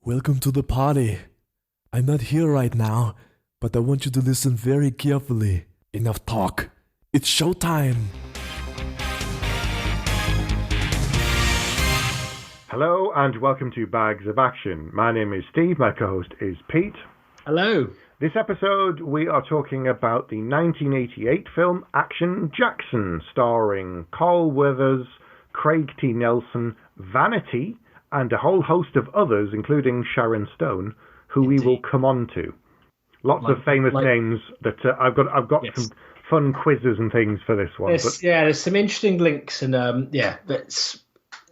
Welcome to the party. I'm not here right now, but I want you to listen very carefully. Enough talk. It's showtime. Hello and welcome to Bags of Action. My name is Steve, my co-host is Pete. Hello. This episode we are talking about the 1988 film Action Jackson, starring Carl Weathers, Craig T. Nelson, Vanity, and a whole host of others, including Sharon Stone, who Indeed. we will come on to. Lots of famous names that I've got Yes. some fun quizzes and things for this one. There's some interesting links, and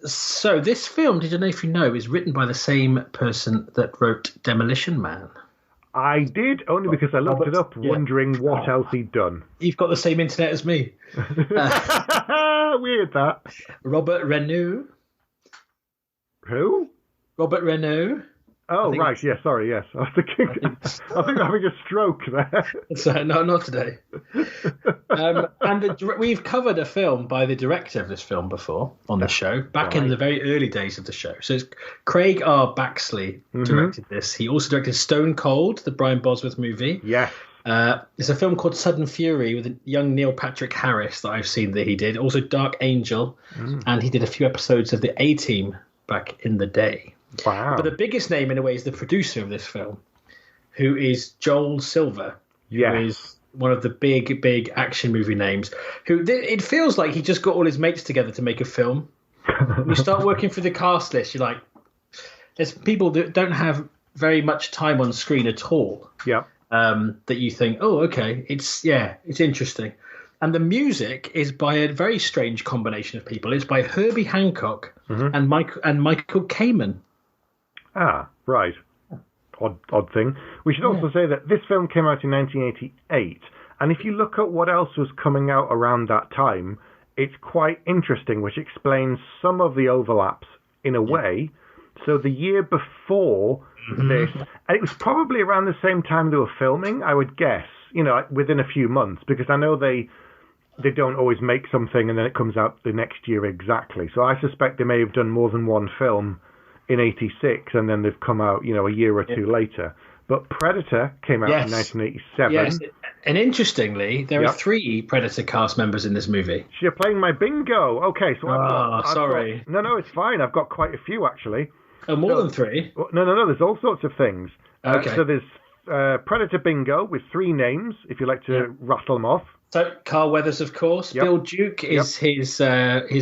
so this film, did you know, if you know, is written by the same person that wrote Demolition Man. I did, only because I looked it up, wondering what else he'd done. You've got the same internet as me. Weird that. Robert Renu. Who? Robert Renu. Oh, right, yes, sorry, yes. I was thinking, I think I'm having a stroke there. So, no, not today. We've covered a film by the director of this film before on the show, back in the very early days of the show. So it's Craig R. Baxley directed this. He also directed Stone Cold, the Brian Bosworth movie. Yes. There's a film called Sudden Fury with a young Neil Patrick Harris that I've seen that he did. Also Dark Angel, and he did a few episodes of The A-Team back in the day. Wow. But the biggest name, in a way, is the producer of this film, who is Joel Silver, who is one of the big action movie names. It feels like he just got all his mates together to make a film. When you start working through the cast list, you're like, there's people that don't have very much time on screen at all. Yeah. That you think, oh, okay, it's interesting. And the music is by a very strange combination of people. It's by Herbie Hancock and Michael Kamen. Ah, right. Odd thing. We should also say that this film came out in 1988, and if you look at what else was coming out around that time, it's quite interesting, which explains some of the overlaps in a way. So the year before this, and it was probably around the same time they were filming, I would guess, within a few months, because I know they don't always make something and then it comes out the next year exactly. So I suspect they may have done more than one film in 86 and then they've come out, a year or two later. But Predator came out in 1987. Yes, and interestingly, there are 3 Predator cast members in this movie. You're playing my bingo. Okay, so sorry. No, it's fine. I've got quite a few, actually. Oh, more than 3? No, there's all sorts of things. Okay. So there's Predator bingo with 3 names, if you like to rattle them off. So Carl Weathers, of course. Yep. Bill Duke is his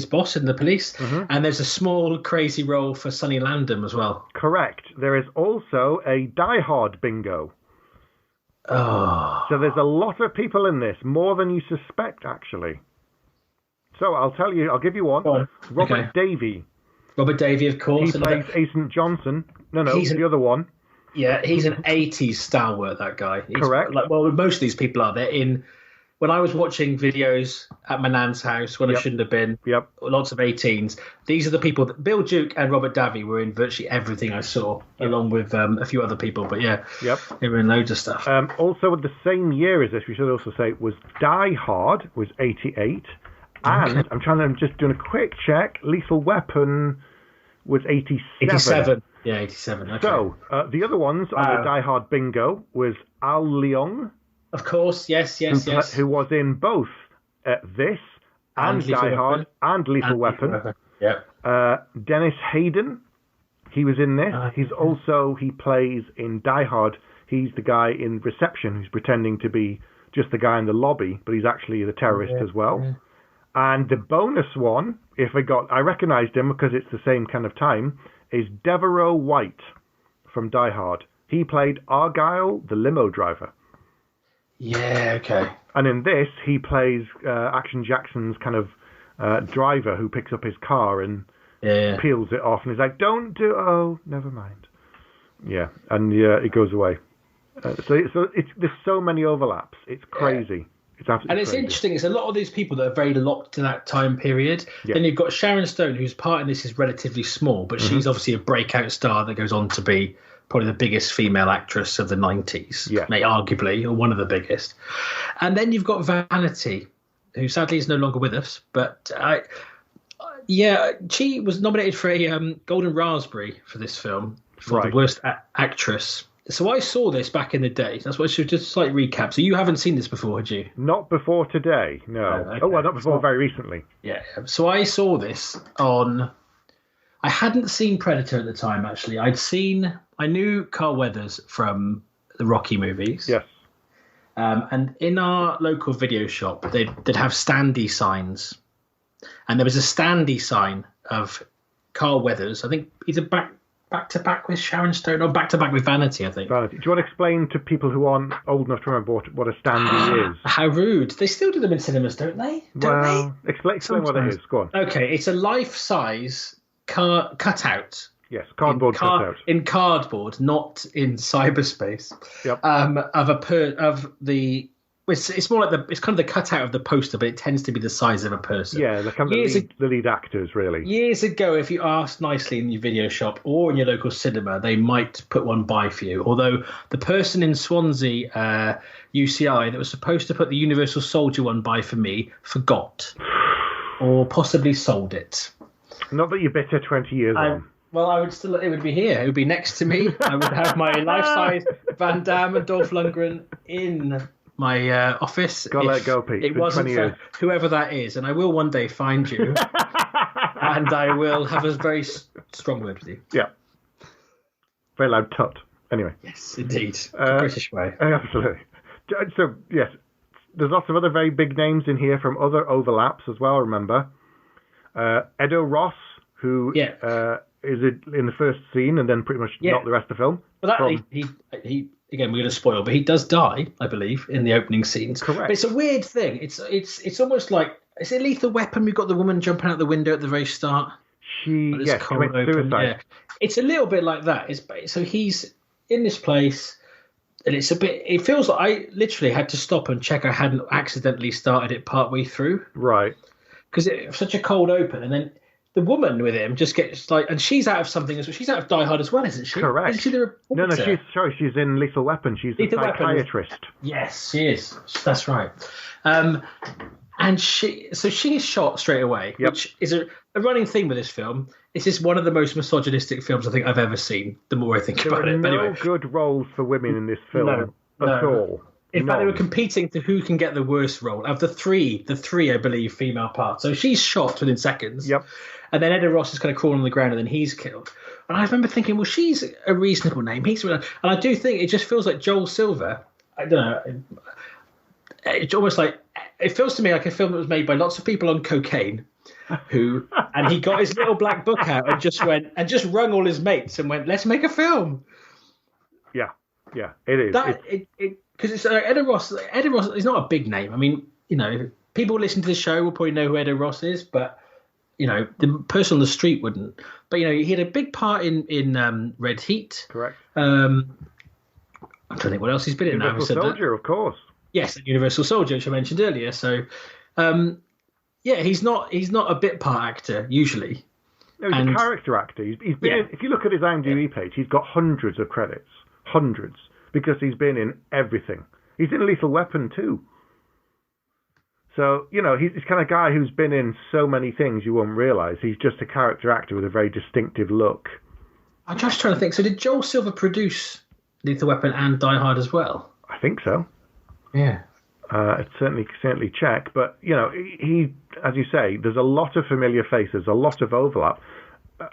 boss in the police. And there's a small crazy role for Sonny Landham as well. Correct. There is also a Die Hard bingo. Oh. So there's a lot of people in this, more than you suspect, actually. So I'll give you one. Robert Davi. Robert Davi, of course. He plays Agent Johnson. No, the other one. Yeah, he's an 80s stalwart, that guy. Correct. Most of these people are. They're in... When I was watching videos at my nan's house when I shouldn't have been, lots of 18s, these are the people that Bill Duke and Robert Davi were in virtually everything I saw, along with a few other people. But they were in loads of stuff. Also, the same year as this, we should also say, was Die Hard, was 88. And I'm just doing a quick check, Lethal Weapon was 87. 87. Yeah, 87. Okay. So, the other ones on the Die Hard bingo was Al Leong. Of course, yes. Who was in both this and Die Hard and Lethal Weapon. Yeah. Dennis Hayden, he was in this. He plays in Die Hard. He's the guy in reception who's pretending to be just the guy in the lobby, but he's actually the terrorist as well. Yeah. And the bonus one, I recognized him because it's the same kind of time, is Devereaux White from Die Hard. He played Argyle, the limo driver. Yeah, okay. And in this, he plays Action Jackson's kind of driver who picks up his car and peels it off. And he's like, never mind. Yeah, and it goes away. So there's so many overlaps. It's crazy. It's absolutely it's crazy. interesting. It's a lot of these people that are very locked to that time period. Yeah. Then you've got Sharon Stone, whose part in this is relatively small, but she's obviously a breakout star that goes on to be probably the biggest female actress of the 90s, arguably, or one of the biggest. And then you've got Vanity, who sadly is no longer with us, but she was nominated for a Golden Raspberry for this film for the worst actress. So I saw this back in the day. That's what I should just slightly recap. So you haven't seen this before, had you? Not before today, no. Okay. Oh, well, not before very recently. Yeah. So I saw this on... I hadn't seen Predator at the time, actually. I knew Carl Weathers from the Rocky movies. Yes. And in our local video shop, they'd have standee signs. And there was a standee sign of Carl Weathers. I think either back to back with Sharon Stone or back to back with Vanity, I think. Vanity. Do you want to explain to people who aren't old enough to remember what a standee is? How rude. They still do them in cinemas, don't they? Explain what it is. Go on. Okay, it's a life-size cutout. Yes, cardboard cutout. In cardboard, not in cyberspace. Yep. It's more like it's kind of the cutout of the poster, but it tends to be the size of a person. Yeah, the kind of the lead actors, really. Years ago, if you asked nicely in your video shop or in your local cinema, they might put one by for you. Although the person in Swansea UCI that was supposed to put the Universal Soldier one by for me forgot, or possibly sold it. Not that you're bitter 20 years on. Well, it would be here. It would be next to me. I would have my life-size Van Damme and Dolph Lundgren in my office. Gotta let go, Pete. It wasn't for whoever that is, and I will one day find you, and I will have a very strong word with you. Yeah. Very loud tut. Anyway. Yes, indeed. The British way. Absolutely. So, yes, there's lots of other very big names in here from other overlaps as well, remember. Ed O'Ross, who is in the first scene and then pretty much not the rest of the film. But he again, we're going to spoil, but he does die, I believe, in the opening scenes. Correct. But it's a weird thing. It's almost like, is it Lethal Weapon? We've got the woman jumping out the window at the very start. She commits suicide. Yeah. It's a little bit like that. So he's in this place, and it feels like I literally had to stop and check I hadn't accidentally started it partway through. Right. Because it's such a cold open, and then the woman with him just gets like, and she's out of something as well. She's out of Die Hard as well, isn't she? Correct. Isn't she the reporter? No, she's in Lethal Weapon. She's the psychiatrist. Yes, she is. That's right. And she is shot straight away, which is a running theme with this film. This is one of the most misogynistic films I think I've ever seen. The more I think about it, there are no good roles for women in this film at all. In fact, they were competing to who can get the worst role of the three, I believe, female parts. So she's shot within seconds. Yep. And then Ed O'Ross is kind of crawling on the ground, and then he's killed. And I remember thinking, well, she's a reasonable name. And I do think it just feels like Joel Silver. I don't know. It's almost like, it feels to me like a film that was made by lots of people on cocaine, and he got his little black book out and just rung all his mates and went, let's make a film. Yeah, it is. Because it's Ed O'Ross. Ed O'Ross is not a big name. I mean, people listening to the show will probably know who Ed O'Ross is, but the person on the street wouldn't. But he had a big part in Red Heat. Correct. I'm trying to think what else he's been in. Universal Soldier, of course. Yes, Universal Soldier, which I mentioned earlier. So, he's not a bit part actor usually. No, he's a character actor. He's been. If you look at his IMDb page, he's got hundreds of credits. Hundreds. Because he's been in everything. He's in Lethal Weapon too. So, he's this kind of guy who's been in so many things you won't realise. He's just a character actor with a very distinctive look. I'm just trying to think. So did Joel Silver produce Lethal Weapon and Die Hard as well? I think so. Yeah. It's certainly check. But, he, as you say, there's a lot of familiar faces, a lot of overlap.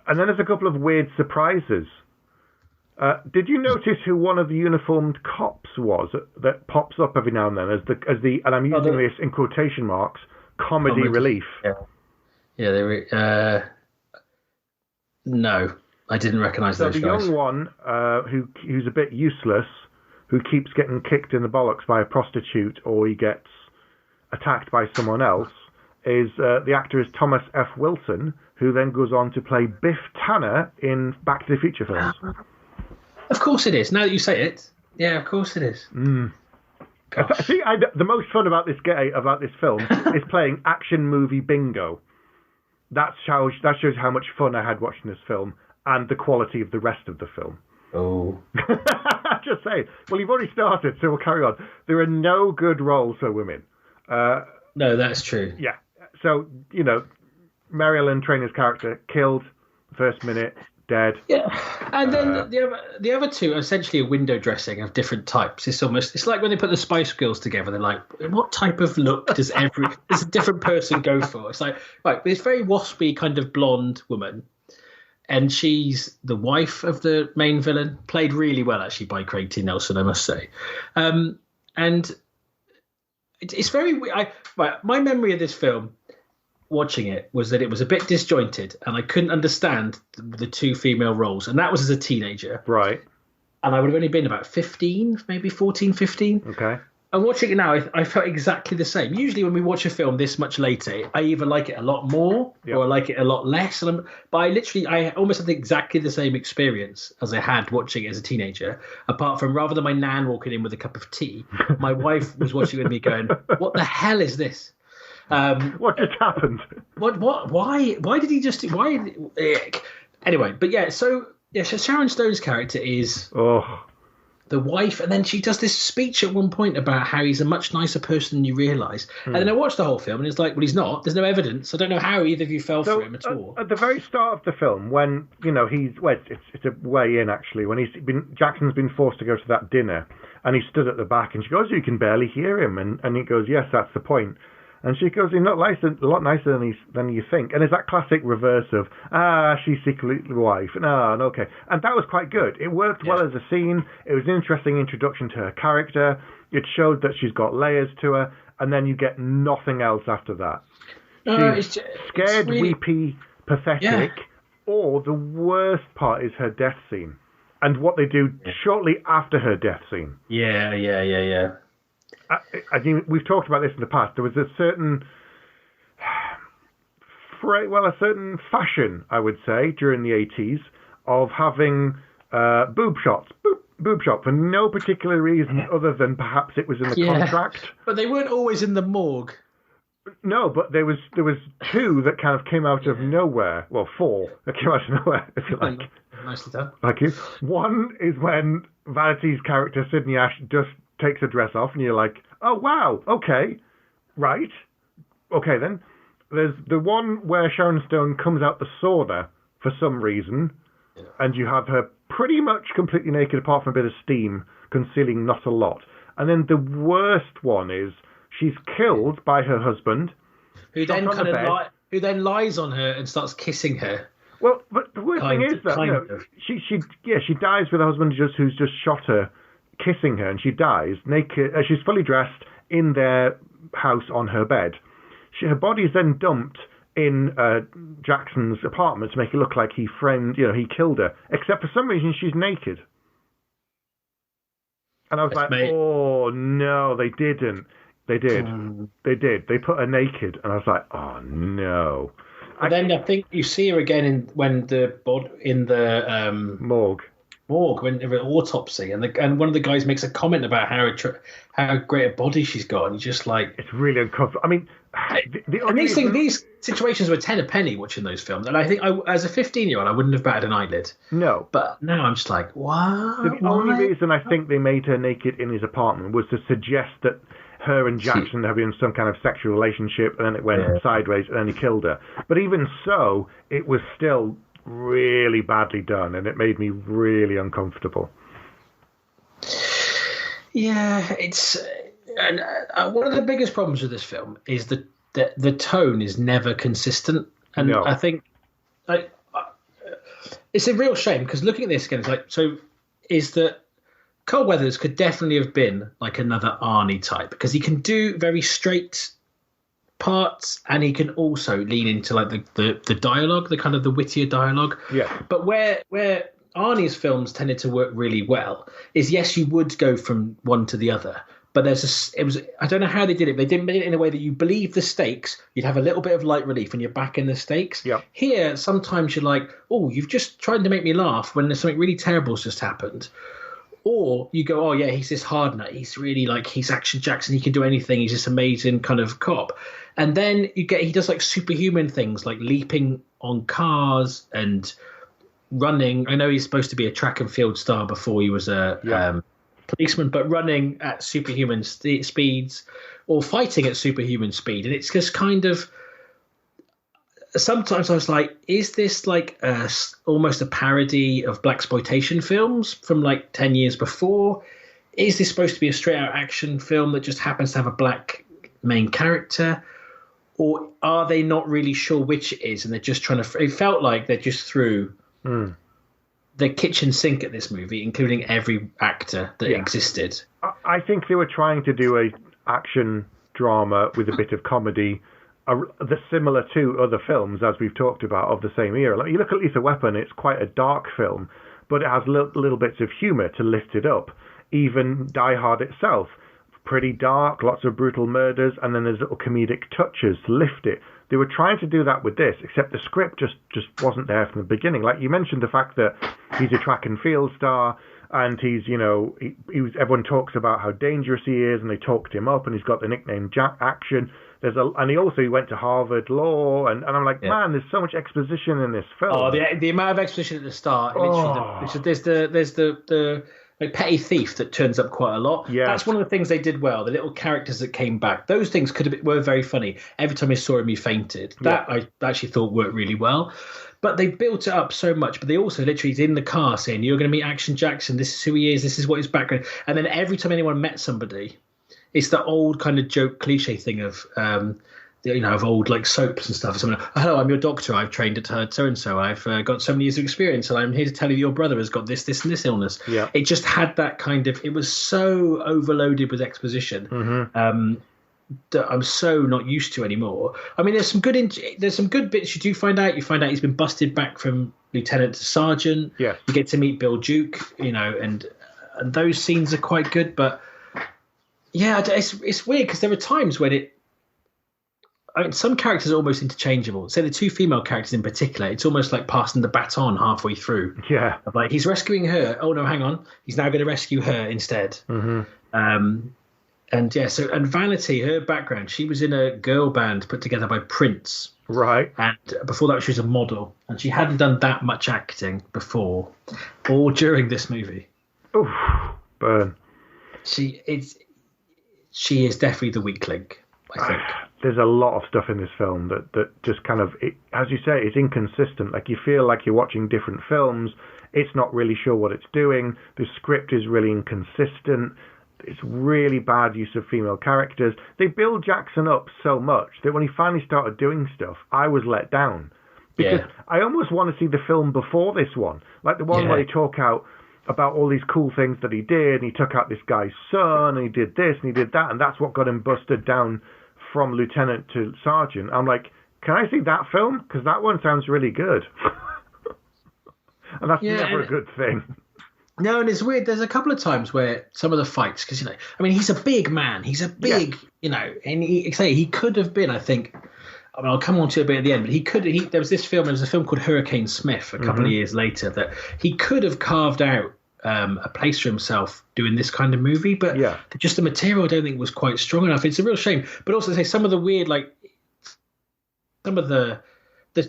And then there's a couple of weird surprises. Did you notice who one of the uniformed cops was that pops up every now and then as the and I'm using this in quotation marks, comedy relief? Yeah, they were. No, I didn't recognise those guys. So the young one, who's a bit useless, who keeps getting kicked in the bollocks by a prostitute or he gets attacked by someone else, is the actor is Thomas F. Wilson, who then goes on to play Biff Tanner in Back to the Future films. Of course it is. Now that you say it, yeah, of course it is. See, the most fun about this film is playing action movie bingo. That shows how much fun I had watching this film and the quality of the rest of the film. Oh, just saying. Well, you've already started, so we'll carry on. There are no good roles for women. No, that's true. Yeah. So Marilyn Trainor's character killed first minute. dead. Yeah, and then the other two are essentially a window dressing of different types. It's like when they put the Spice Girls together. They're like, what type of look does a different person go for? It's like, right, this very waspy kind of blonde woman, and she's the wife of the main villain, played really well actually by Craig T. Nelson, I must say. And it's very weird. My memory of this film, watching it, was that it was a bit disjointed and I couldn't understand the two female roles, and that was as a teenager, right? And I would have only been about 15, maybe 14, 15. Okay. And watching it now, I felt exactly the same. Usually when we watch a film this much later, I either like it a lot more or I like it a lot less. But I almost had exactly the same experience as I had watching it as a teenager, apart from rather than my nan walking in with a cup of tea, my wife was watching with me going, what the hell is this? What just happened? What? Why did he just? Why? Anyway, but yeah. So Sharon Stone's character is the wife, and then she does this speech at one point about how he's a much nicer person than you realise. And then I watched the whole film, and it's like, well, he's not. There's no evidence. I don't know how either of you fell for him at all. At the very start of the film, when it's a way in actually, when Jackson's been forced to go to that dinner, and he stood at the back, and she goes, "You can barely hear him," and he goes, "Yes, that's the point." And she goes, "He's not a lot nicer than you think." And it's that classic reverse of, she's secretly the wife. No, okay. And that was quite good. It worked well as a scene. It was an interesting introduction to her character. It showed that she's got layers to her. And then you get nothing else after that. She's scared, weepy, pathetic. Or the worst part is her death scene. And what they do shortly after her death scene. Yeah. I think we've talked about this in the past. There was a certain fashion, I would say, during the 80s of having boob shots for no particular reason other than perhaps it was in the contract. But they weren't always in the morgue. No, but there was two that kind of came out of nowhere. Well, four that came out of nowhere, if you like. Nicely done. Thank you. One is when Vanity's character, Sydney Ash, just takes a dress off, and you're like, oh, wow, okay, right. Okay, then. There's the one where Sharon Stone comes out the sauna for some reason, and you have her pretty much completely naked apart from a bit of steam, concealing not a lot. And then the worst one is she's killed by her husband, who then lies on her and starts kissing her. Well, but the worst thing is that she dies with her husband who's just shot her, kissing her, and she dies naked. She's fully dressed in their house on her bed. Her body is then dumped in Jackson's apartment to make it look like he killed her. Except for some reason she's naked. And I was oh no, they didn't. They did. They did. They put her naked, and I was like, oh no. And then I think you see her again in the morgue. When the autopsy, and one of the guys makes a comment about how great a body she's got, and you're just like, it's really uncomfortable. I mean, these situations were 10 a penny watching those films, and I think as a 15-year-old I wouldn't have batted an eyelid. No, but now I'm just like, what? The only reason I think they made her naked in his apartment was to suggest that her and Jackson have been in some kind of sexual relationship, and then it went sideways, and then he killed her. But even so, it was still really badly done, and it made me really uncomfortable. Yeah, it's and one of the biggest problems with this film is that the tone is never consistent, and I think it's a real shame, because looking at this again, it's like, is that Carl Weathers could definitely have been like another Arnie type, because he can do very straight parts, and he can also lean into like the dialogue, the kind of the wittier dialogue. Yeah. But where Arnie's films tended to work really well is, yes, you would go from one to the other, but I don't know how they did it. They did it in a way that you believe the stakes. You'd have a little bit of light relief when you're back in the stakes. Yeah. Here, sometimes you're like, oh, you've just tried to make me laugh when there's something really terrible's just happened. Or you go, oh yeah, he's this hard nut. He's really he's Action Jackson. He can do anything. He's this amazing kind of cop. And then he does like superhuman things, like leaping on cars and running. I know he's supposed to be a track and field star before he was a policeman, but running at superhuman speeds or fighting at superhuman speed. And it's just kind of sometimes I was like, is this like almost a parody of blaxploitation films from like 10 years before? Is this supposed to be a straight out action film that just happens to have a black main character? Or are they not really sure which it is, and they're just trying to... It felt like they just threw the kitchen sink at this movie, including every actor that existed. I think they were trying to do a action drama with a bit of comedy that's similar to other films, as we've talked about, of the same era. Like, you look at Lethal Weapon, it's quite a dark film, but it has little bits of humour to lift it up. Even Die Hard itself, pretty dark, lots of brutal murders, and then there's little comedic touches to lift it. They were trying to do that with this, except the script just wasn't there from the beginning. Like, you mentioned the fact that he's a track and field star, and he's, everyone talks about how dangerous he is, and they talked him up, and he's got the nickname Jack Action. And he went to Harvard Law, and I'm like, man, there's so much exposition in this film. Oh, the amount of exposition at the start. There's the like petty thief that turns up quite a lot. Yes. That's one of the things they did well. The little characters that came back, those things were very funny. Every time I saw him, he fainted. That I actually thought worked really well. But they built it up so much. But they also literally in the car saying, "You're going to meet Action Jackson. This is who he is. This is what his background." And then every time anyone met somebody, it's the old kind of joke cliche thing of of old like soaps and stuff. Someone, "Hello, I'm your doctor. I've trained at so and so. I've got so many years of experience, and I'm here to tell you your brother has got this, and this illness." Yeah. It just had that kind of. It was so overloaded with exposition that I'm so not used to anymore. I mean, there's some good bits you do find out. You find out he's been busted back from lieutenant to sergeant. Yeah. You get to meet Bill Duke, and those scenes are quite good. But yeah, it's weird because there are times when some characters are almost interchangeable. Say the two female characters in particular, it's almost like passing the baton halfway through. Yeah. Like, he's rescuing her. Oh, no, hang on. He's now going to rescue her instead. And Vanity, her background, she was in a girl band put together by Prince. Right. And before that, she was a model. And she hadn't done that much acting before or during this movie. Oof, burn. She is definitely the weak link, I think. There's a lot of stuff in this film that just kind of, as you say, it's inconsistent. Like, you feel like you're watching different films. It's not really sure what it's doing. The script is really inconsistent. It's really bad use of female characters. They build Jackson up so much that when he finally started doing stuff, I was let down. Because I almost want to see the film before this one. Like the one where they talk out about all these cool things that he did, and he took out this guy's son, and he did this, and he did that, and that's what got him busted down from lieutenant to sergeant. I'm like, can I see that film? Because that one sounds really good. And that's never a good thing. No, and it's weird. There's a couple of times where some of the fights, because, he's a big man. He's a big, and he could have been, I think, I'll come on to it a bit at the end, but there was a film called Hurricane Smith a couple of years later that he could have carved out a place for himself doing this kind of movie, but just the material I don't think was quite strong enough. It's a real shame. But also, say some of the weird, some of the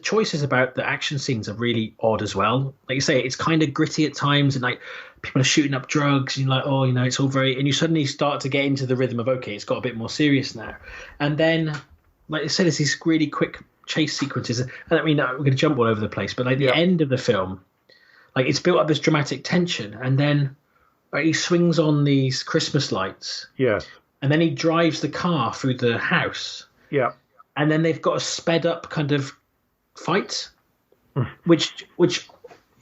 choices about the action scenes are really odd as well. Like you say, it's kind of gritty at times, and like people are shooting up drugs, and you're like, oh, it's all very, and you suddenly start to get into the rhythm of, okay, it's got a bit more serious now. And then, like I said, there's these really quick chase sequences. And I mean, we're going to jump all over the place, but the end of the film, like, it's built up this dramatic tension, and then he swings on these Christmas lights. Yes. And then he drives the car through the house. Yeah. And then they've got a sped up kind of fight, which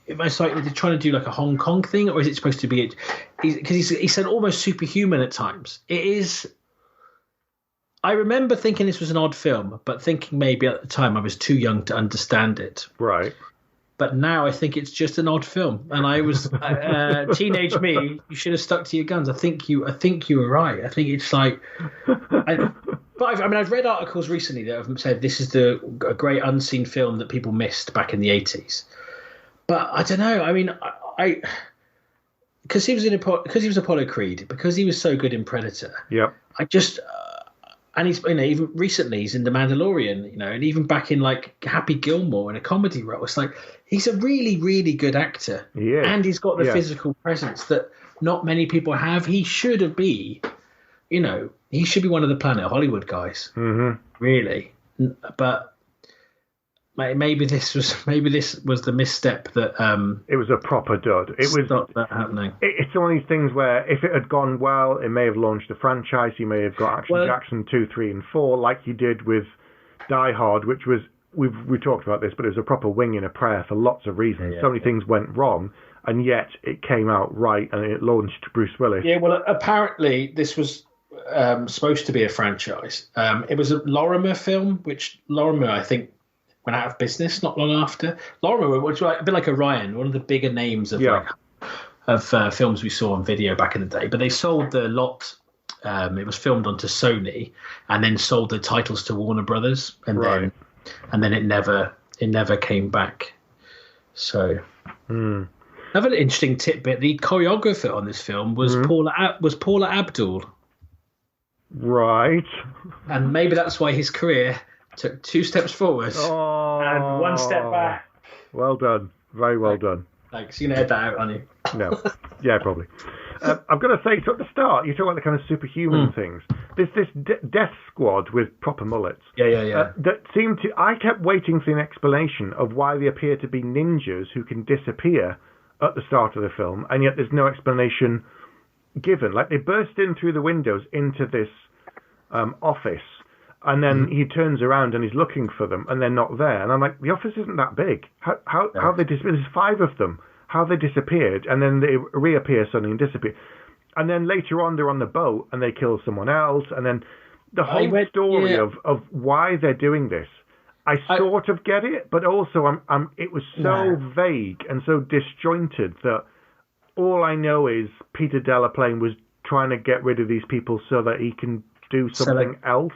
am I sorry, they're trying to do like a Hong Kong thing, or is it supposed to be? Because he said almost superhuman at times. It is. I remember thinking this was an odd film, but thinking maybe at the time I was too young to understand it. Right. But now I think it's just an odd film, and I was teenage me. You should have stuck to your guns. I think you were right. I think it's like, I've read articles recently that have said this is a great unseen film that people missed back in the 80s. But I don't know. I mean, because he was Apollo Creed, because he was so good in Predator. Yeah. I just. And he's, even recently he's in The Mandalorian, and even back in like Happy Gilmore in a comedy role. It's like he's a really, really good actor, and he's got the physical presence that not many people have. He should be, he should be one of the Planet Hollywood guys, really. But maybe this was the misstep that it was a proper dud. It was stopped that happening. It's one of these things where if it had gone well, it may have launched a franchise. You may have got Action Jackson 2, 3, and 4, like you did with Die Hard, which was we talked about this, but it was a proper wing and a prayer for lots of reasons. So many things went wrong, and yet it came out right, and it launched Bruce Willis. Yeah, well, apparently this was supposed to be a franchise. It was a Lorimer film, which Lorimer, I think, went out of business not long after. Lorimer, which was a bit like Orion, one of the bigger names of films we saw on video back in the day. But they sold the lot. It was filmed onto Sony, and then sold the titles to Warner Brothers, and then it never came back. So. Another interesting tidbit: the choreographer on this film was Paula Abdul. Right. And maybe that's why his career took 2 steps forward and 1 step back. Well done. Very well done. Thanks. You're going to edit that out, aren't you? No. Yeah, probably. I've got to say, so at the start, you talk about the kind of superhuman things. There's this death squad with proper mullets. Yeah. That seemed to... I kept waiting for an explanation of why they appear to be ninjas who can disappear at the start of the film, and yet there's no explanation given. Like, they burst in through the windows into this office, and then he turns around and he's looking for them, and they're not there. And I'm like, the office isn't that big. How they disappeared? There's 5 of them. How they disappeared, and then they reappear suddenly and disappear. And then later on, they're on the boat and they kill someone else. And then the whole story of why they're doing this, I sort of get it, but also it was so vague and so disjointed that all I know is Peter Delaplane was trying to get rid of these people so that he can do something else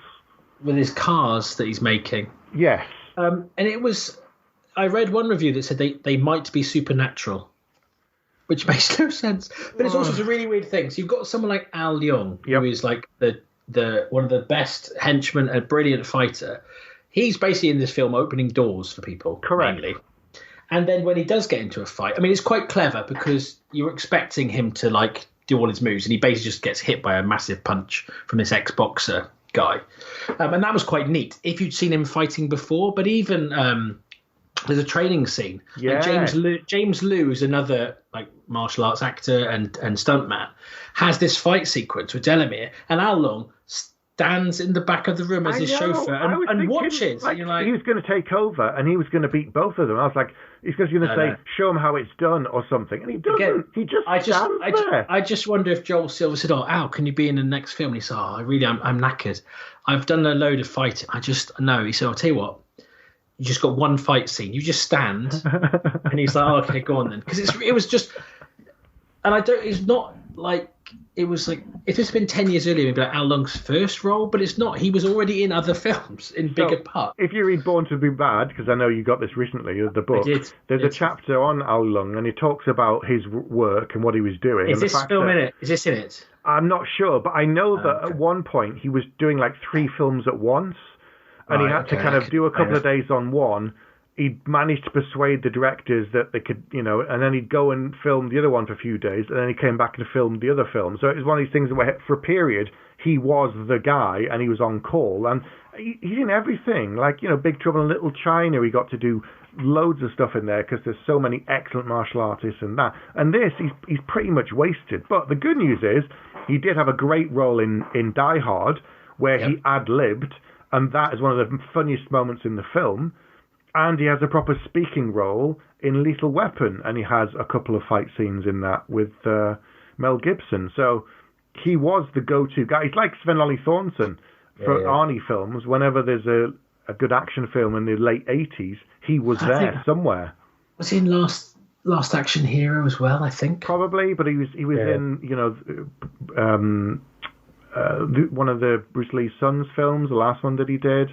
with his cars that he's making. Yes. And it was. I read one review that said they might be supernatural, which makes no sense. But it's also a really weird thing. So you've got someone like Al Leong, who is like the one of the best henchmen, a brilliant fighter. He's basically in this film opening doors for people. Correct. Mainly. And then when he does get into a fight, I mean, it's quite clever because you're expecting him to like do all his moves, and he basically just gets hit by a massive punch from this ex-boxer guy. And that was quite neat if you'd seen him fighting before. But even there's a training scene. Yeah. Like James Liu is another like martial arts actor and stuntman, has this fight sequence with Delamere, and Al Long stands in the back of the room as his chauffeur and watches. Like, you're like, he was going to take over and he was going to beat both of them. I was like, he's going to say, show him how it's done or something. And he doesn't. Again, he just stands there. I just wonder if Joel Silver said, "Oh, Al, can you be in the next film?" And he said, "Oh, I'm knackered. I've done a load of fighting. No." He said, "I'll tell you what. You just got one fight scene. You just stand." And he's like, "Oh, okay, go on then." Because it was just, and it's not like. It was like, if it's been 10 years earlier, it'd be like Al Long's first role, but it's not. He was already in other films in bigger parts. If you read Born to Be Bad, because I know you got this recently, the book, there's a chapter on Al Long, and he talks about his work and what he was doing. Is this film in it? Is this in it? I'm not sure, but I know that at one point he was doing like 3 films at once, and he had to kind of do a couple of days on one. He'd managed to persuade the directors that they could, and then he'd go and film the other one for a few days, and then he came back and filmed the other film. So it was one of these things where, for a period, he was the guy, and he was on call, and he's in everything. Like, Big Trouble in Little China, he got to do loads of stuff in there because there's so many excellent martial artists and that. And this, he's pretty much wasted. But the good news is, he did have a great role in Die Hard, where he ad-libbed, and that is one of the funniest moments in the film. And he has a proper speaking role in Lethal Weapon, and he has a couple of fight scenes in that with Mel Gibson. So he was the go-to guy. He's like Sven-Ollie Thornton for Arnie films. Whenever there's a good action film in the late 80s, he was there somewhere. Was he in Last Action Hero as well, I think? Probably, but he was in, one of the Bruce Lee's Sons films, the last one that he did.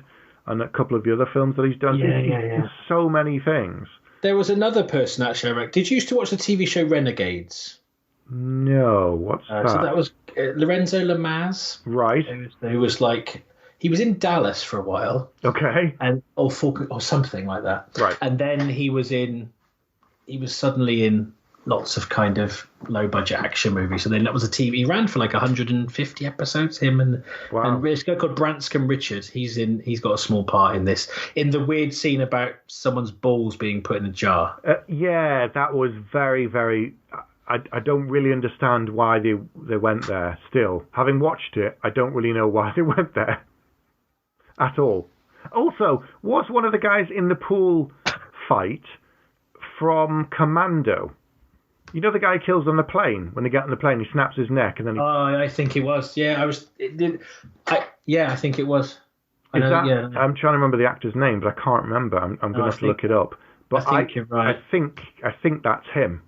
And a couple of the other films that he's done. There's so many things. There was another person, actually, I reckon. Did you used to watch the TV show Renegades? No, what's that? So that was Lorenzo Lamas. Right. Who was like, he was in Dallas for a while. Okay. Or something like that. Right. And then he was suddenly in lots of kind of low budget action movies. So then that was a TV. He ran for like 150 episodes. Him and this guy called Branscombe Richard. He's got a small part in this. In the weird scene about someone's balls being put in a jar. Yeah, that was very, very. I don't really understand why they went there. Still, having watched it, I don't really know why they went there at all. Also, was one of the guys in the pool fight from Commando? You know the guy kills on the plane? When they get on the plane, he snaps his neck and then he... Oh, I think it was. Yeah, I think it was. I'm trying to remember the actor's name, but I can't remember. I'm going to have to look it up. But I think you're right. I think that's him.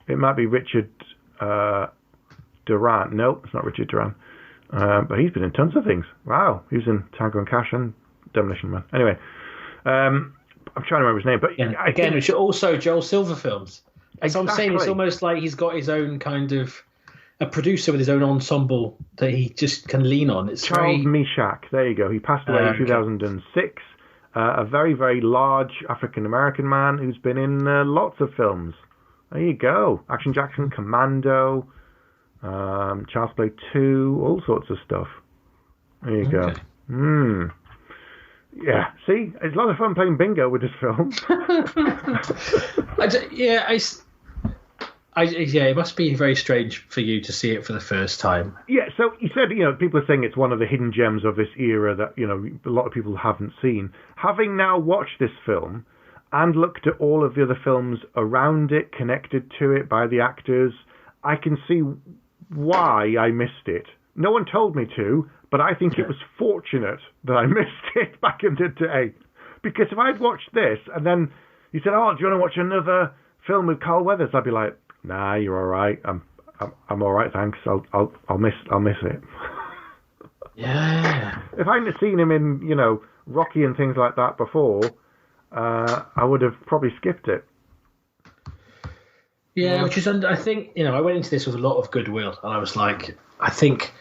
It might be Richard Durant. No, it's not Richard Durant. But he's been in tons of things. Wow. He was in Tango and Cash and Demolition Man. Anyway, I'm trying to remember his name. But again, which are also Joel Silver films. As I'm saying, it's almost like he's got his own kind of a producer with his own ensemble that he just can lean on. It's Charles Mishak. There you go. He passed away in 2006. A very, very large African-American man who's been in lots of films. There you go. Action Jackson, Commando, Child's Play 2, all sorts of stuff. There you go. Yeah, see? It's a lot of fun playing bingo with this film. It must be very strange for you to see it for the first time. Yeah, so you said, people are saying it's one of the hidden gems of this era that, a lot of people haven't seen. Having now watched this film and looked at all of the other films around it, connected to it by the actors, I can see why I missed it. No one told me to, but I think it was fortunate that I missed it back in the day. Because if I'd watched this and then you said, "Oh, do you want to watch another film with Carl Weathers?" I'd be like, "Nah, you're all right. I'm all right, thanks. I'll miss it." Yeah. If I hadn't seen him in Rocky and things like that before, I would have probably skipped it. Yeah, which is, I think, I went into this with a lot of goodwill, and I was like, I think,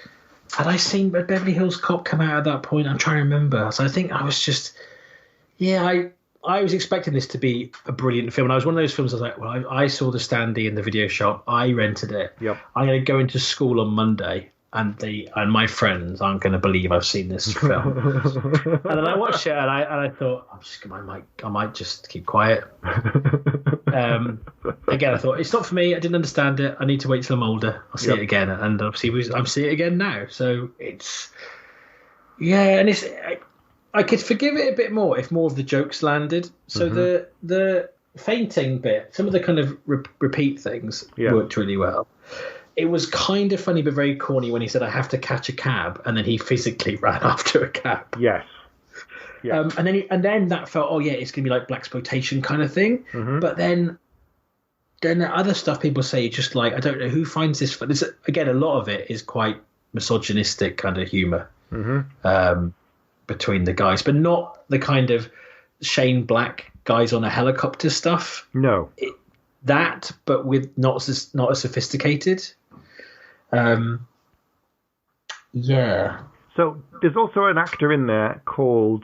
had I seen Beverly Hills Cop come out at that point? I'm trying to remember. So I think I was just, I was expecting this to be a brilliant film. And I was one of those films I was like, well, I saw the standee in the video shop. I rented it. Yep. I'm going to go into school on Monday, and my friends aren't going to believe I've seen this film. And then I watched it, and I thought, I might just keep quiet. Again, I thought, it's not for me. I didn't understand it. I need to wait till I'm older. I'll see it again. And obviously, I'm seeing it again now. So it's, and it's, I could forgive it a bit more if more of the jokes landed. So the fainting bit, some of the kind of repeat things worked really well. It was kind of funny but very corny when he said, "I have to catch a cab," and then he physically ran after a cab. Yes. Yeah. And then that felt, it's going to be like blaxploitation kind of thing. Mm-hmm. But then the other stuff people say, just like, I don't know who finds this fun. Again, a lot of it is quite misogynistic kind of humour between the guys, but not the kind of Shane Black guys on a helicopter stuff. No. But with not as sophisticated. So there's also an actor in there called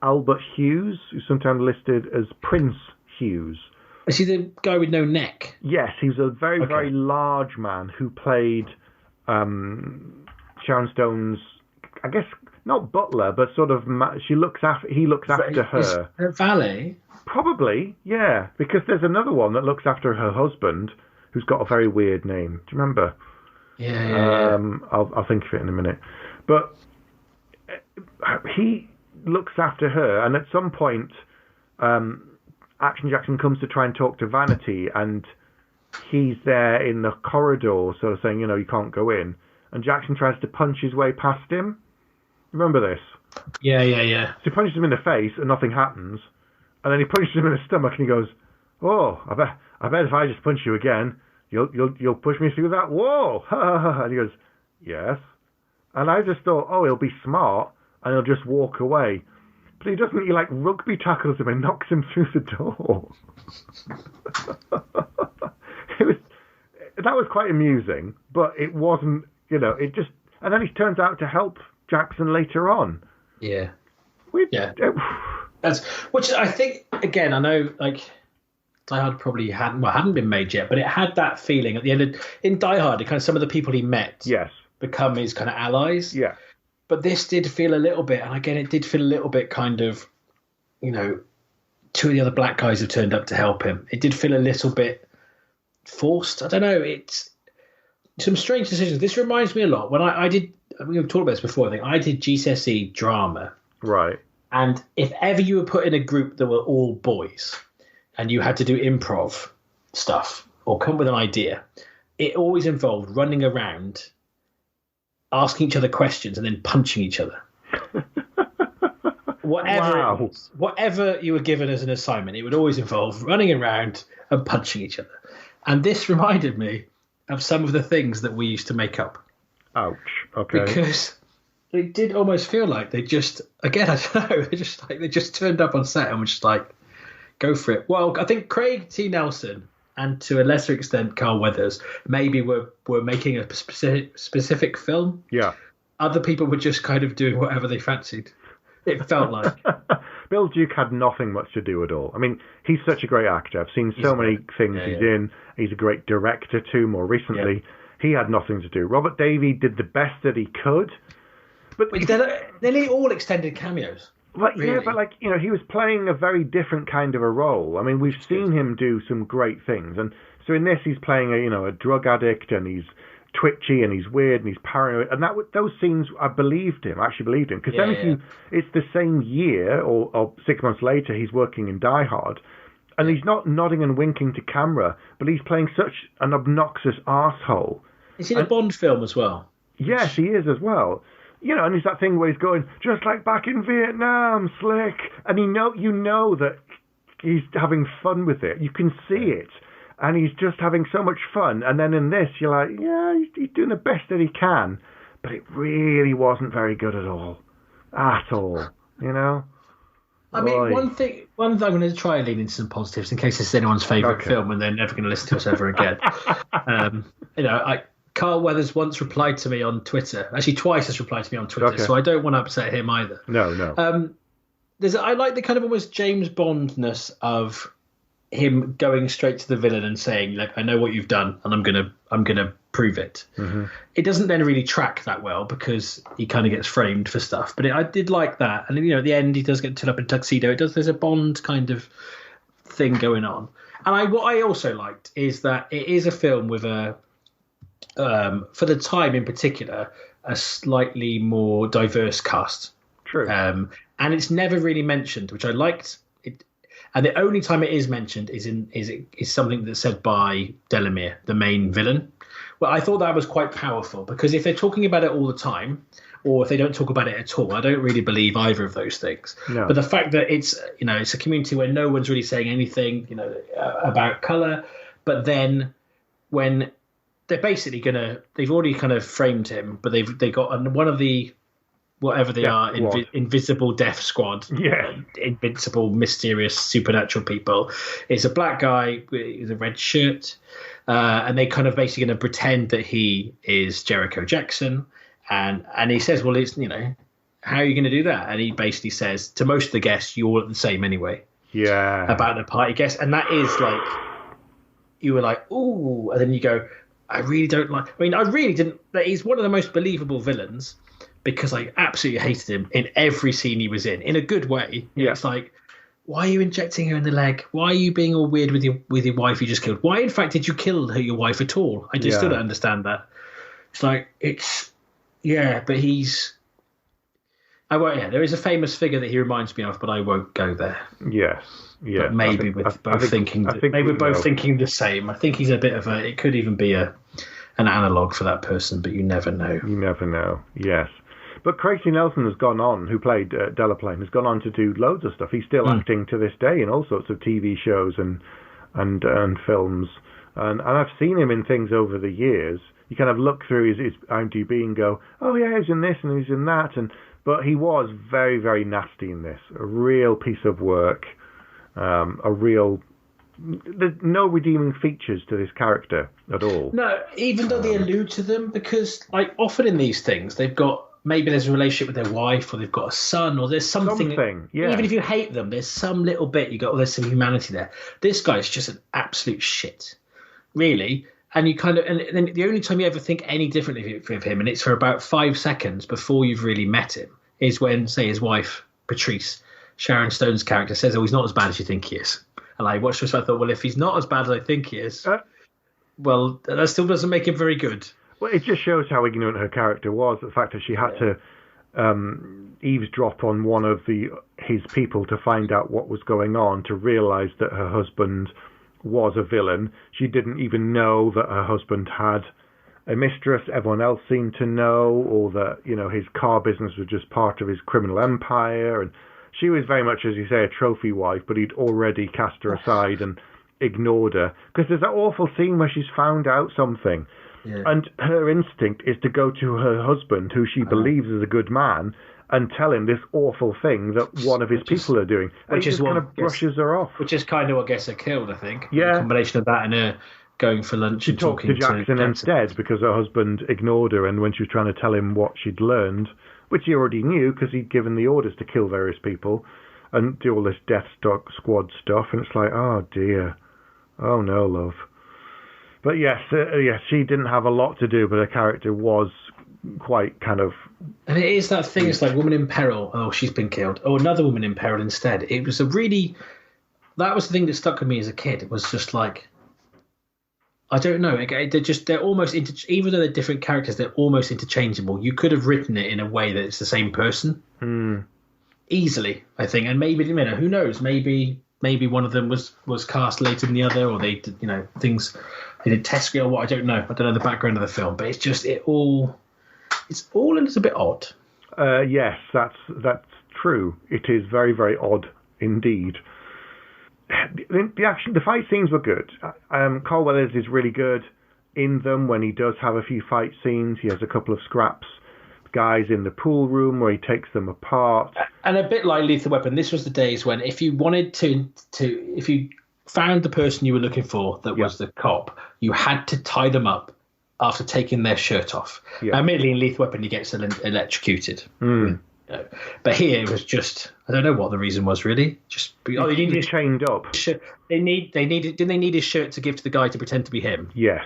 Albert Hughes, who's sometimes listed as Prince Hughes. Is he the guy with no neck? Yes, he was a very, very large man who played Sharon Stone's, I guess, not butler, but sort of, he looks after her. Her valet? Probably, yeah, because there's another one that looks after her husband who's got a very weird name. Do you remember? Yeah. I'll think of it in a minute. But he looks after her, and at some point, Action Jackson comes to try and talk to Vanity, and he's there in the corridor, sort of saying, you can't go in. And Jackson tries to punch his way past him. Remember this? Yeah. So he punches him in the face, and nothing happens. And then he punches him in the stomach, and he goes, "Oh, I bet if I just punch you again, you'll push me through that wall." And he goes, "Yes." And I just thought, he'll be smart, and he'll just walk away. But he doesn't. He rugby tackles him and knocks him through the door. That was quite amusing, but it wasn't. It just. And then he turns out to help Jackson later on. Yeah. Which I think, again, I know, Die Hard probably hadn't been made yet, but it had that feeling at the end in Die Hard. It kind of some of the people he met become his kind of allies. Yeah. But this did feel a little bit, and again, it did feel a little bit kind of, two of the other black guys have turned up to help him. It did feel a little bit forced. I don't know. It's some strange decisions. This reminds me a lot when I did. We've talked about this before. I think I did GCSE drama. Right. And if ever you were put in a group that were all boys, and you had to do improv stuff or come with an idea, it always involved running around, asking each other questions, and then punching each other. Whatever you were given as an assignment, it would always involve running around and punching each other. And this reminded me of some of the things that we used to make up. Ouch. Okay. Because it did almost feel like they just, again, I don't know, they just turned up on set and were just like, go for it. Well, I think Craig T. Nelson and to a lesser extent Carl Weathers maybe were making a specific film. Yeah. Other people were just kind of doing whatever they fancied. It felt like. Bill Duke had nothing much to do at all. I mean, he's such a great actor. I've seen so many things he's in. He's a great director too, more recently. Yeah. He had nothing to do. Robert Davi did the best that he could. But they're nearly all extended cameos. Well, really. Yeah, but he was playing a very different kind of a role. I mean, we've seen him do some great things. And so in this, he's playing a drug addict, and he's twitchy, and he's weird, and he's paranoid. And those scenes, I actually believed him. Because it's the same year, or 6 months later, he's working in Die Hard. And he's not nodding and winking to camera, but he's playing such an obnoxious arsehole. Is he in a Bond film as well? Yes, he is as well. And it's that thing where he's going, just like back in Vietnam, slick. And you know that he's having fun with it. You can see it. And he's just having so much fun. And then in this, you're like, yeah, he's doing the best that he can. But it really wasn't very good at all. At all. I mean, one thing I'm going to try and lean into some positives in case this is anyone's favourite film and they're never going to listen to us ever again. Carl Weathers once replied to me on Twitter. Actually, twice has replied to me on Twitter, so I don't want to upset him either. No. I like the kind of almost James Bond-ness of him going straight to the villain and saying, like, I know what you've done, and I'm gonna prove it. Mm-hmm. It doesn't then really track that well because he kind of gets framed for stuff. But I did like that, and at the end he does get turned up in a tuxedo. There's a Bond kind of thing going on, and what I also liked is that it is a film with a. For the time in particular, a slightly more diverse cast. True. And it's never really mentioned, which I liked. And the only time it is mentioned is something that's said by Delamere, the main villain. Well, I thought that was quite powerful because if they're talking about it all the time, or if they don't talk about it at all, I don't really believe either of those things. No. But the fact that it's a community where no one's really saying anything about colour, but then when they're basically they've already kind of framed him, but they got one of the whatever they are, invisible death squad, invincible, mysterious, supernatural people. It's a black guy with a red shirt, and they kind of basically going to pretend that he is Jericho Jackson, and he says, well, it's how are you going to do that? And he basically says to most of the guests, you're all the same anyway. Yeah. About the party guests, and that is like you were like, ooh, and then you go. I really didn't. He's one of the most believable villains because I absolutely hated him in every scene he was in a good way. Yeah. It's like, why are you injecting her in the leg? Why are you being all weird with your wife you just killed? Why, in fact, did you kill your wife at all? I just still don't understand that. It's like, but he's... there is a famous figure that he reminds me of, but I won't go there. Yes. Yeah, but maybe we're both thinking the same. I think he's a bit of it could even be an analogue for that person, but you never know. You never know, yes. But Craig T. Nelson has gone on, who played Delaplane, has gone on to do loads of stuff. He's still acting to this day in all sorts of TV shows and films. And I've seen him in things over the years. You kind of look through his IMDb and go, oh yeah, he's in this and he's in that. But he was very, very nasty in this. A real piece of work. There's no redeeming features to this character at all. No, even though they allude to them, because like often in these things they've got maybe there's a relationship with their wife, or they've got a son, or there's something. Yeah. Even if you hate them, there's some little bit you go, oh, there's some humanity there. This guy's just an absolute shit, really. And you kind of, and then the only time you ever think any differently of him, and it's for about 5 seconds before you've really met him, is when, say, his wife Patrice, Sharon Stone's character, says, "Oh, he's not as bad as you think he is." And I watched this, I thought, well, if he's not as bad as I think he is, well, that still doesn't make him very good. Well, it just shows how ignorant her character was. The fact that she had to eavesdrop on one of his people to find out what was going on, to realise that her husband was a villain. She didn't even know that her husband had a mistress. Everyone else seemed to know, or that, you know, his car business was just part of his criminal empire. And she was very much, as you say, a trophy wife, but he'd already cast her aside and ignored her. Because there's that awful scene where she's found out something, and her instinct is to go to her husband, who she believes is a good man, and tell him this awful thing that one of his people are doing. Which is what kind of brushes her off. Which is kind of what gets her killed, I think. Yeah. The combination of that and her going for lunch and talking to Jackson instead, because her husband ignored her, and when she was trying to tell him what she'd learned, which he already knew because he'd given the orders to kill various people and do all this death squad stuff, and it's like, oh dear. Oh no, love. But yes, she didn't have a lot to do, but her character was quite kind of... And it is that thing, it's like woman in peril, oh, she's been killed. Oh, another woman in peril instead. It was a really... That was the thing that stuck with me as a kid. It was just like... I don't know. They're almost... Even though they're different characters, they're almost interchangeable. You could have written it in a way that it's the same person. Easily, I think. And maybe, you know, who knows? Maybe one of them was cast later than the other, or they did, you know, things... They did test scale, what, I don't know. I don't know the background of the film, but it's just it's all a little bit odd. Yes, that's true. It is very, very odd indeed. The fight scenes were good. Carl Weathers is really good in them when he does have a few fight scenes. He has a couple of scraps, guys in the pool room where he takes them apart. And a bit like Lethal Weapon, this was the days when if you wanted to if you found the person you were looking for that was the cop, you had to tie them up after taking their shirt off. Admittedly, in Lethal Weapon, he gets electrocuted. But here it was just, I don't know what the reason was really. Just they needed chained up. Didn't they need his shirt to give to the guy to pretend to be him? Yes,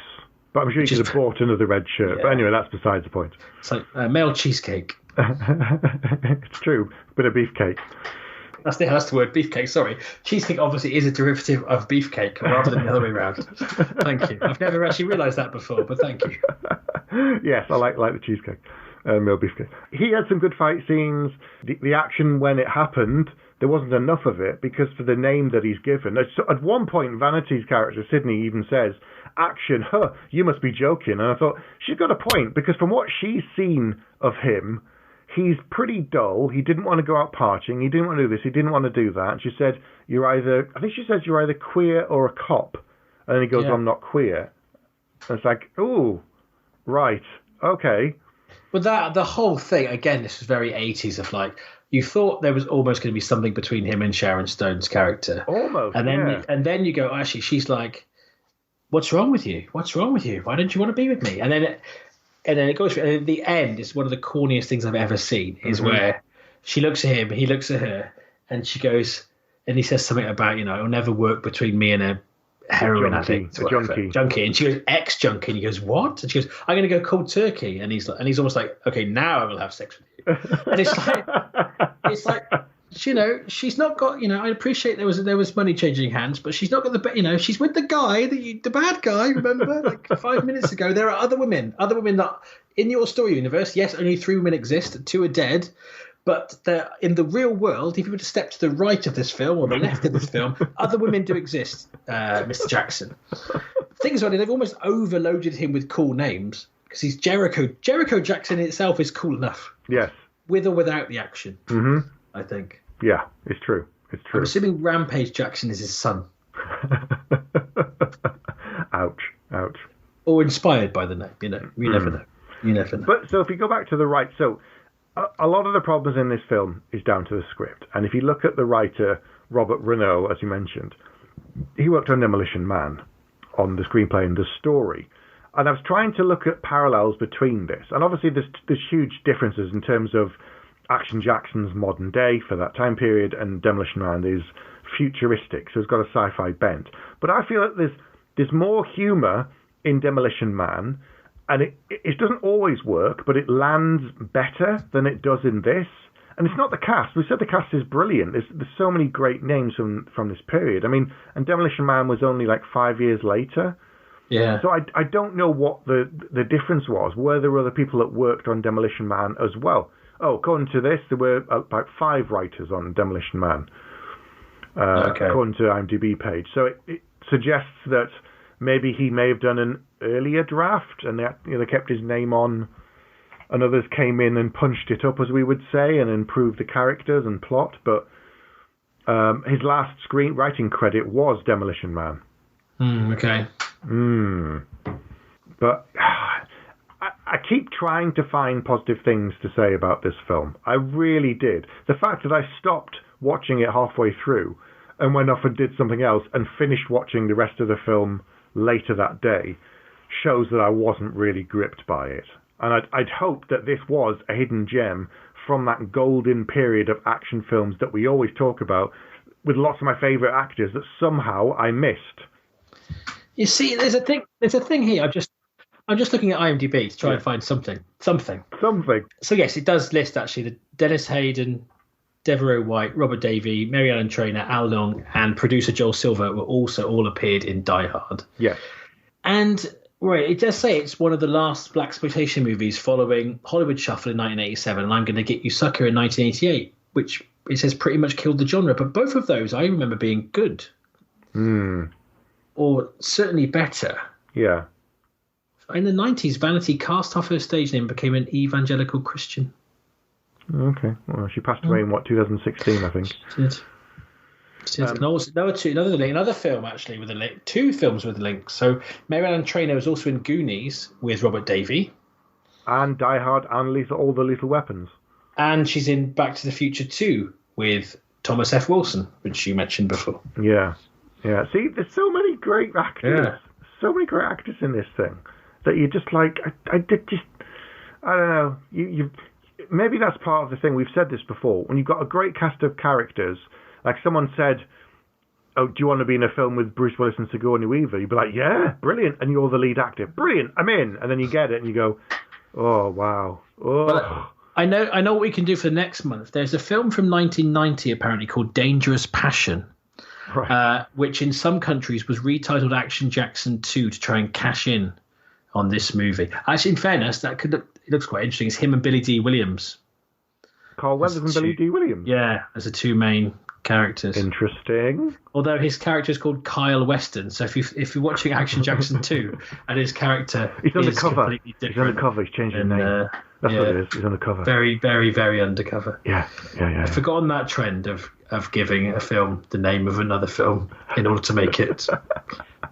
but I'm sure he could have bought another red shirt. But anyway, that's besides the point. It's like male cheesecake. It's true, bit of beefcake. That's the word, beefcake. Sorry, cheesecake obviously is a derivative of beefcake rather than the other way around. Thank you. I've never actually realised that before, but thank you. Yes, I like the cheesecake, meal beefcake. He had some good fight scenes. The action when it happened, there wasn't enough of it because for the name that he's given. At one point, Vanity's character Sydney even says, "Action, you must be joking." And I thought she's got a point because from what she's seen of him, he's pretty dull. He didn't want to go out partying. He didn't want to do this. He didn't want to do that. And she said, you're either queer or a cop. And then he goes, I'm not queer. And it's like, ooh, right, okay. But the whole thing, again, this was very 80s of like, you thought there was almost going to be something between him and Sharon Stone's character. Almost, and then you go, actually, she's like, what's wrong with you? What's wrong with you? Why don't you want to be with me? And then it goes through, and at the end is one of the corniest things I've ever seen, is where she looks at him, he looks at her, and she goes, and he says something about, you know, it'll never work between me and a heroin addict. Junkie. And she goes, ex-junkie. And he goes, what? And she goes, I'm going to go cold turkey. And he's almost like, okay, now I will have sex with you. And it's like, you know, she's not got, you know, I appreciate there was money changing hands, but she's not got the, you know, she's with the guy, the bad guy, remember? Like 5 minutes ago, there are other women that, in your story universe, yes, only 3 women exist, 2 are dead, but in the real world, if you were to step to the right of this film or the left of this film, other women do exist, Mr. Jackson. Things about it, they've almost overloaded him with cool names, because he's Jericho. Jericho Jackson itself is cool enough. Yes. With or without the action, I think. Yeah, it's true. It's true. I'm assuming Rampage Jackson is his son. Ouch. Or inspired by the name, you know. You never know. You never know. But so if you go back to the right, so a lot of the problems in this film is down to the script. And if you look at the writer, Robert Renault, as you mentioned, he worked on Demolition Man, on the screenplay and the story. And I was trying to look at parallels between this. And obviously there's huge differences in terms of Action Jackson's modern day for that time period, and Demolition Man is futuristic, so it's got a sci-fi bent. But I feel that there's more humour in Demolition Man, and it doesn't always work, but it lands better than it does in this. And it's not the cast. We said the cast is brilliant. There's so many great names from this period. I mean, and Demolition Man was only like 5 years later. Yeah. So I don't know what the difference was. Were there other people that worked on Demolition Man as well? Oh, according to this, there were about 5 writers on Demolition Man, according to the IMDb page. So it suggests that maybe he may have done an earlier draft, and they kept his name on, and others came in and punched it up, as we would say, and improved the characters and plot. But his last screenwriting credit was Demolition Man. Okay. But I keep trying to find positive things to say about this film. I really did. The fact that I stopped watching it halfway through and went off and did something else and finished watching the rest of the film later that day shows that I wasn't really gripped by it. And I'd hoped that this was a hidden gem from that golden period of action films that we always talk about, with lots of my favourite actors that somehow I missed. You see, there's a thing here. I'm just looking at IMDb to try and find something. So yes, it does list actually the Dennis Hayden, Devereaux White, Robert Davey, Mary Ellen Trainor, Al Long, and producer Joel Silver were also all appeared in Die Hard. Yes. And right, it does say it's one of the last blaxploitation movies following Hollywood Shuffle in 1987, and I'm Gonna Get You Sucker in 1988, which it says pretty much killed the genre. But both of those I remember being good. Or certainly better. Yeah. In the 90s, Vanity cast off her stage name and became an evangelical Christian. Okay. Well, she passed away in, 2016, I think. She did. And also, another film, actually, with a link. 2 films with a link. So, Mary Ellen Trainor was also in Goonies with Robert Davey. And Die Hard and all the Lethal Weapons. And she's in Back to the Future 2 with Thomas F. Wilson, which you mentioned before. Yeah. Yeah. See, there's so many great actors. Yeah. So many great actors in this thing that you just like. I don't know. You maybe that's part of the thing. We've said this before. When you've got a great cast of characters, like someone said, "Oh, do you want to be in a film with Bruce Willis and Sigourney Weaver?" You'd be like, "Yeah, brilliant," and you're the lead actor. Brilliant, I'm in. And then you get it, and you go, "Oh, wow." Oh. Well, I know what we can do for next month. There's a film from 1990 apparently called Dangerous Passion. Right. Which in some countries was retitled Action Jackson 2 to try and cash in on this movie. Actually, in fairness, it looks quite interesting. It's him and Billy D. Williams. Carl Weathers and Billy D. Williams? Yeah, as the 2 main characters. Interesting. Although his character is called Kyle Weston, so if you're watching Action Jackson 2 and his character he's is undercover. Completely different. He's undercover. He's changed his name. That's what it is. He's undercover. Very, very, very undercover. Yeah. I've forgotten that trend of giving a film the name of another film in order to make it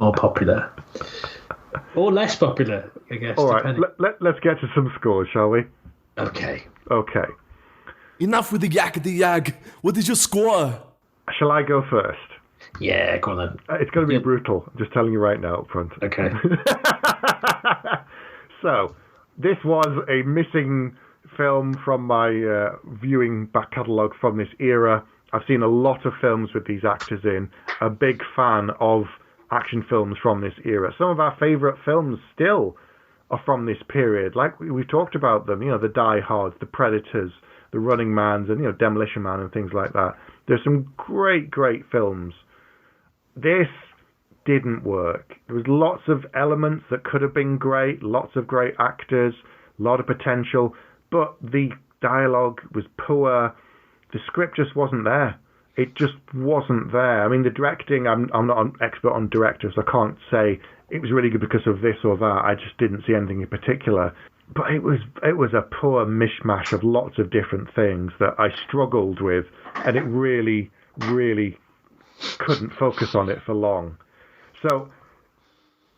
more popular. Or less popular, I guess. All right, let's get to some scores, shall we? Okay. Enough with the yag. What is your score? Shall I go first? Yeah, go on then. It's going to be brutal. I'm just telling you right now up front. Okay. So, this was a missing film from my viewing back catalogue from this era. I've seen a lot of films with these actors in. A big fan of action films from this era. Some of our favourite films still are from this period. Like we've talked about them, the Die Hards, the Predators, the Running Mans, and Demolition Man and things like that. There's some great films. This didn't work. There was lots of elements that could have been great, lots of great actors, a lot of potential, but the dialogue was poor. The script just wasn't there. It just wasn't there. I mean, the directing, I'm not an expert on directors, so I can't say it was really good because of this or that. I just didn't see anything in particular. But it was a poor mishmash of lots of different things that I struggled with, and it really, really couldn't focus on it for long. So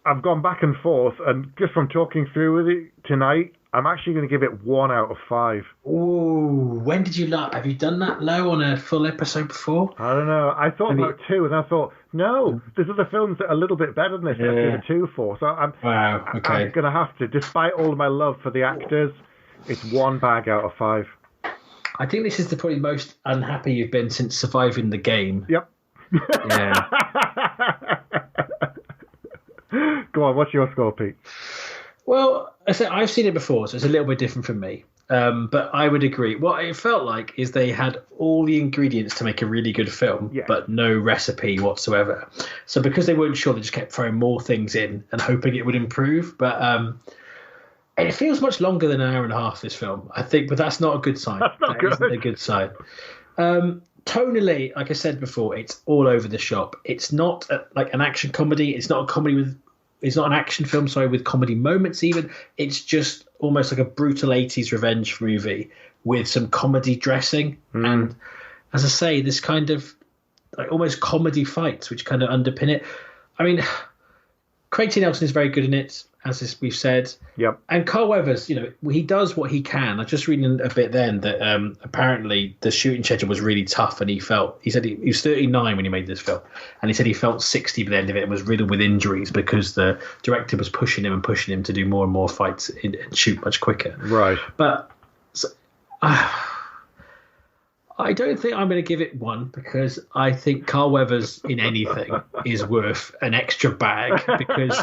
I've gone back and forth, and just from talking through with it tonight, I'm actually going to give it 1 out of 5. Ooh, when did you not? Have you done that low on a full episode before? I don't know. I thought about 2, and I thought, no, there's other films that are a little bit better than this that I'd give it 2 for. So I'm going to have to, despite all of my love for the actors, it's 1 bag out of 5. I think this is the probably most unhappy you've been since surviving the game. Yep. Yeah. Go on, what's your score, Pete? Well, I said I've seen it before, so it's a little bit different from me. But I would agree. What it felt like is they had all the ingredients to make a really good film, but no recipe whatsoever. So because they weren't sure, they just kept throwing more things in and hoping it would improve. But it feels much longer than an hour and a half, this film, I think, but that's not a good sign. That's not good. Isn't a good sign. Tonally, like I said before, it's all over the shop. It's not like an action comedy. It's not a comedy with... It's not an action film, with comedy moments even. It's just almost like a brutal 80s revenge movie with some comedy dressing. And as I say, this kind of like almost comedy fights, which kind of underpin it. I mean, Craig T. Nelson is very good in it, as we've said. Yep. And Carl Weathers, he does what he can. I was just reading a bit then that apparently the shooting schedule was really tough, and he said he was 39 when he made this film, and he said he felt 60 by the end of it and was riddled with injuries because the director was pushing him to do more and more fights and shoot much quicker. Right. But I don't think I'm going to give it 1 because I think Carl Weathers in anything is worth an extra bag because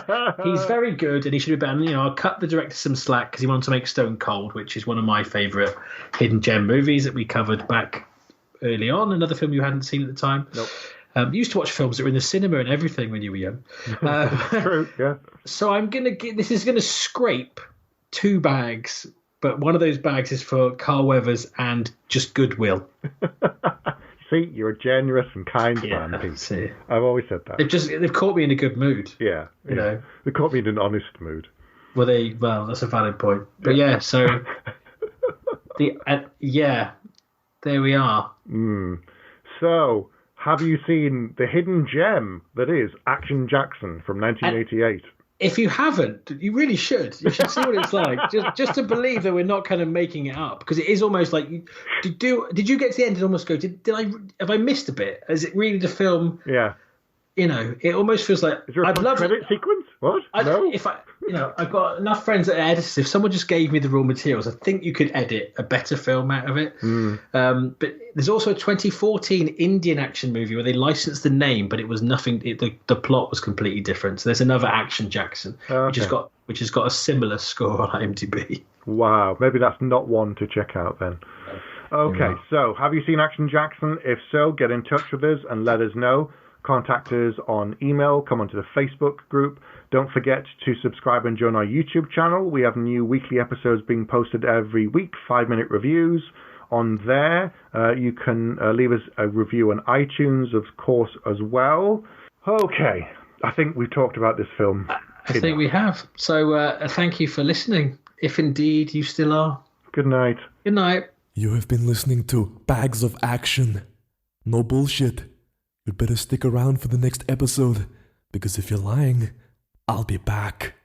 he's very good and he should be better. I'll cut the director some slack because he wanted to make Stone Cold, which is one of my favourite hidden gem movies that we covered back early on, another film you hadn't seen at the time. Nope. You used to watch films that were in the cinema and everything when you were young. True, yeah. So this is going to scrape 2 bags, but one of those bags is for Carl Weathers and just goodwill. See, you're a generous and kind man, Pete. See. I've always said that. They've caught me in a good mood. Yeah. You know. They caught me in an honest mood. Well, that's a valid point. But so there we are. So, have you seen the hidden gem that is Action Jackson from 1988? If you haven't, you really should. You should see what it's like, just to believe that we're not kind of making it up, because it is almost like did you get to the end and almost go, have I missed a bit? Is it really the film? Yeah. It almost feels like is there a credit sequence? What? No. I've got enough friends that are editors. If someone just gave me the raw materials, I think you could edit a better film out of it. But there's also a 2014 Indian action movie where they licensed the name, but it was nothing. The plot was completely different. So there's another Action Jackson, which has got a similar score on IMDb. Wow, maybe that's not one to check out then. Okay, so have you seen Action Jackson? If so, get in touch with us and let us know. Contact us on email, come onto the Facebook group. Don't forget to subscribe and join our YouTube channel. We have new weekly episodes being posted every week, 5-minute reviews on there. You can leave us a review on iTunes, of course, as well. Okay, I think we've talked about this film. I think we have. So thank you for listening, if indeed you still are. Good night. Good night. You have been listening to Bags of Action. No bullshit. You'd better stick around for the next episode, because if you're lying, I'll be back.